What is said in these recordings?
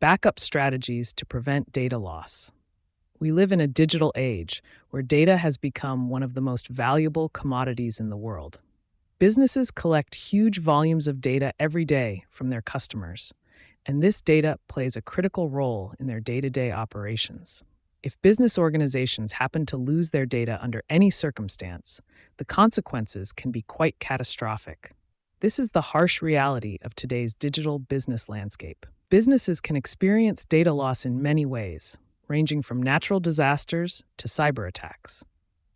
Backup strategies to prevent data loss. We live in a digital age where data has become one of the most valuable commodities in the world. Businesses collect huge volumes of data every day from their customers, and this data plays a critical role in their day-to-day operations. If business organizations happen to lose their data under any circumstance, the consequences can be quite catastrophic. This is the harsh reality of today's digital business landscape. Businesses can experience data loss in many ways, ranging from natural disasters to cyberattacks.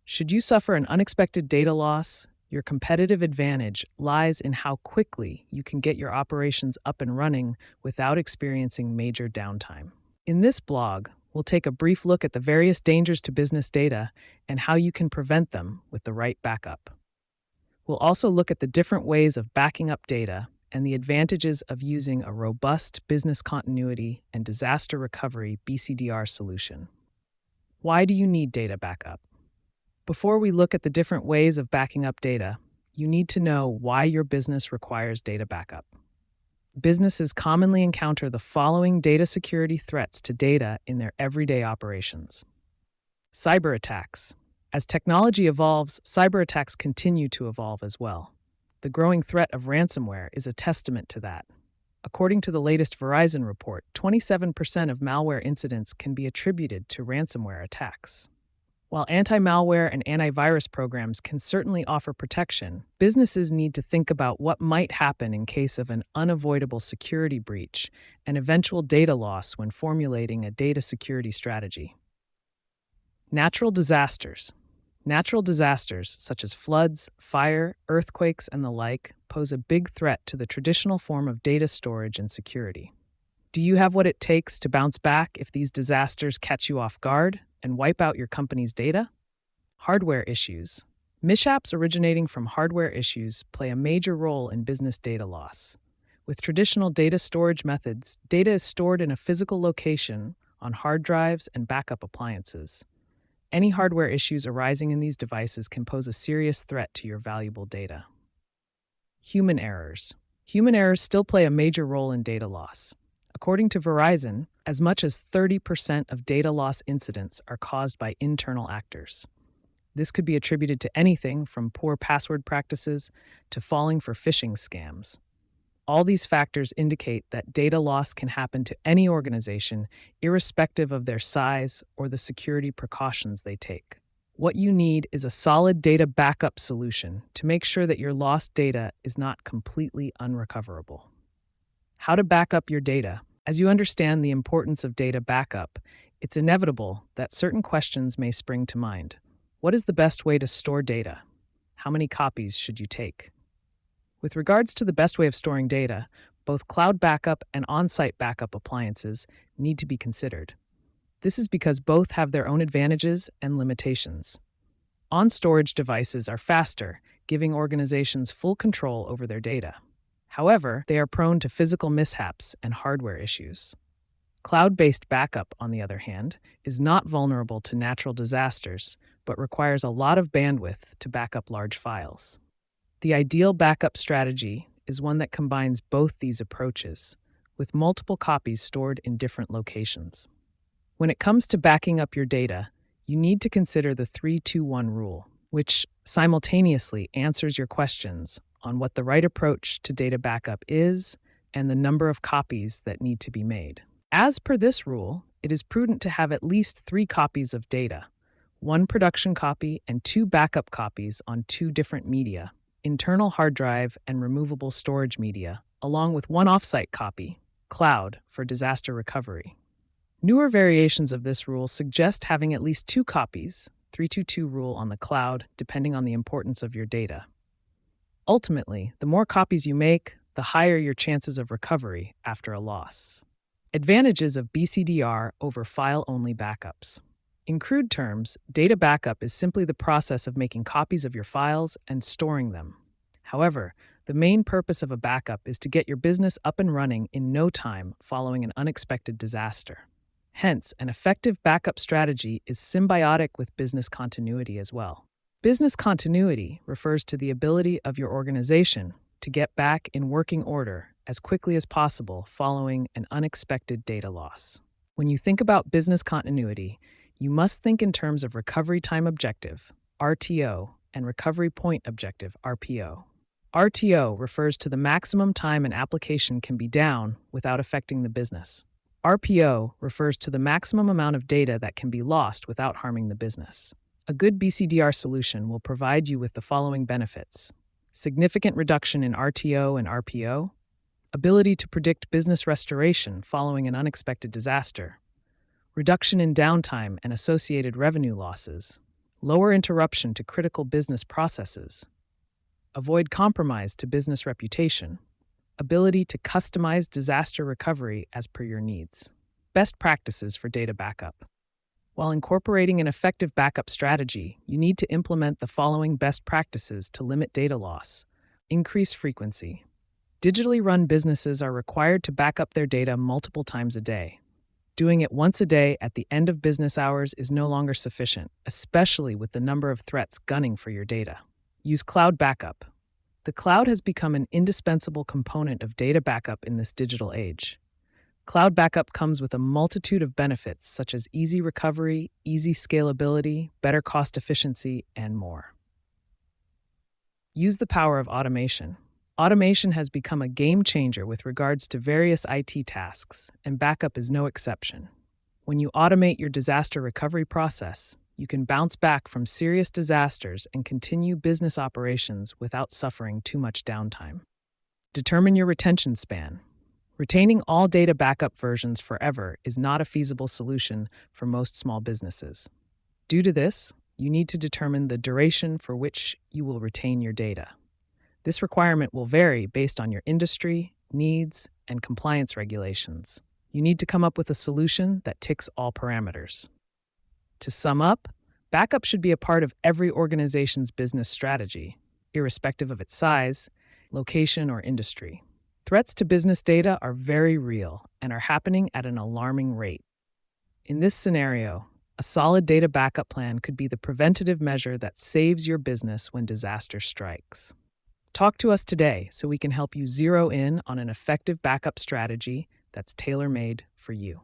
Should you suffer an unexpected data loss, your competitive advantage lies in how quickly you can get your operations up and running without experiencing major downtime. In this blog, we'll take a brief look at the various dangers to business data and how you can prevent them with the right backup. We'll also look at the different ways of backing up data and the advantages of using a robust business continuity and disaster recovery (BCDR) solution. Why do you need data backup? Before we look at the different ways of backing up data, you need to know why your business requires data backup. Businesses commonly encounter the following data security threats to data in their everyday operations. Cyberattacks. As technology evolves, cyberattacks continue to evolve as well. The growing threat of ransomware is a testament to that. According to the latest Verizon report, 27% of malware incidents can be attributed to ransomware attacks. While anti-malware and antivirus programs can certainly offer protection, businesses need to think about what might happen in case of an unavoidable security breach and eventual data loss when formulating a data security strategy. Natural disasters. Natural disasters, such as floods, fire, earthquakes, and the like, pose a big threat to the traditional form of data storage and security. Do you have what it takes to bounce back if these disasters catch you off guard and wipe out your company's data? Hardware issues. Mishaps originating from hardware issues play a major role in business data loss. With traditional data storage methods, data is stored in a physical location on hard drives and backup appliances. Any hardware issues arising in these devices can pose a serious threat to your valuable data. Human errors. Human errors still play a major role in data loss. According to Verizon, as much as 30% of data loss incidents are caused by internal actors. This could be attributed to anything from poor password practices to falling for phishing scams. All these factors indicate that data loss can happen to any organization, irrespective of their size or the security precautions they take. What you need is a solid data backup solution to make sure that your lost data is not completely unrecoverable. How to back up your data. As you understand the importance of data backup, it's inevitable that certain questions may spring to mind. What is the best way to store data? How many copies should you take? With regards to the best way of storing data, both cloud backup and on-site backup appliances need to be considered. This is because both have their own advantages and limitations. On-storage devices are faster, giving organizations full control over their data. However, they are prone to physical mishaps and hardware issues. Cloud-based backup, on the other hand, is not vulnerable to natural disasters, but requires a lot of bandwidth to back up large files. The ideal backup strategy is one that combines both these approaches, with multiple copies stored in different locations. When it comes to backing up your data, you need to consider the 3-2-1 rule, which simultaneously answers your questions on what the right approach to data backup is and the number of copies that need to be made. As per this rule, it is prudent to have at least 3 copies of data, 1 production copy and 2 backup copies on 2 different media, internal hard drive and removable storage media, along with 1 offsite copy, cloud, for disaster recovery. Newer variations of this rule suggest having at least 2 copies, 3-2-2 rule on the cloud, depending on the importance of your data. Ultimately, the more copies you make, the higher your chances of recovery after a loss. Advantages of BCDR over file-only backups. In crude terms, data backup is simply the process of making copies of your files and storing them. However, the main purpose of a backup is to get your business up and running in no time following an unexpected disaster. Hence, an effective backup strategy is symbiotic with business continuity as well. Business continuity refers to the ability of your organization to get back in working order as quickly as possible following an unexpected data loss. When you think about business continuity, you must think in terms of recovery time objective, RTO, and recovery point objective, RPO. RTO refers to the maximum time an application can be down without affecting the business. RPO refers to the maximum amount of data that can be lost without harming the business. A good BCDR solution will provide you with the following benefits: significant reduction in RTO and RPO, ability to predict business restoration following an unexpected disaster, reduction in downtime and associated revenue losses, lower interruption to critical business processes, avoid compromise to business reputation, ability to customize disaster recovery as per your needs. Best practices for data backup. While incorporating an effective backup strategy, you need to implement the following best practices to limit data loss. Increase frequency. Digitally run businesses are required to back up their data multiple times a day. Doing it once a day at the end of business hours is no longer sufficient, especially with the number of threats gunning for your data. Use cloud backup. The cloud has become an indispensable component of data backup in this digital age. Cloud backup comes with a multitude of benefits such as easy recovery, easy scalability, better cost efficiency, and more. Use the power of automation. Automation has become a game changer with regards to various IT tasks, and backup is no exception. When you automate your disaster recovery process, you can bounce back from serious disasters and continue business operations without suffering too much downtime. Determine your retention span. Retaining all data backup versions forever is not a feasible solution for most small businesses. Due to this, you need to determine the duration for which you will retain your data. This requirement will vary based on your industry, needs, and compliance regulations. You need to come up with a solution that ticks all parameters. To sum up, backup should be a part of every organization's business strategy, irrespective of its size, location, or industry. Threats to business data are very real and are happening at an alarming rate. In this scenario, a solid data backup plan could be the preventative measure that saves your business when disaster strikes. Talk to us today so we can help you zero in on an effective backup strategy that's tailor-made for you.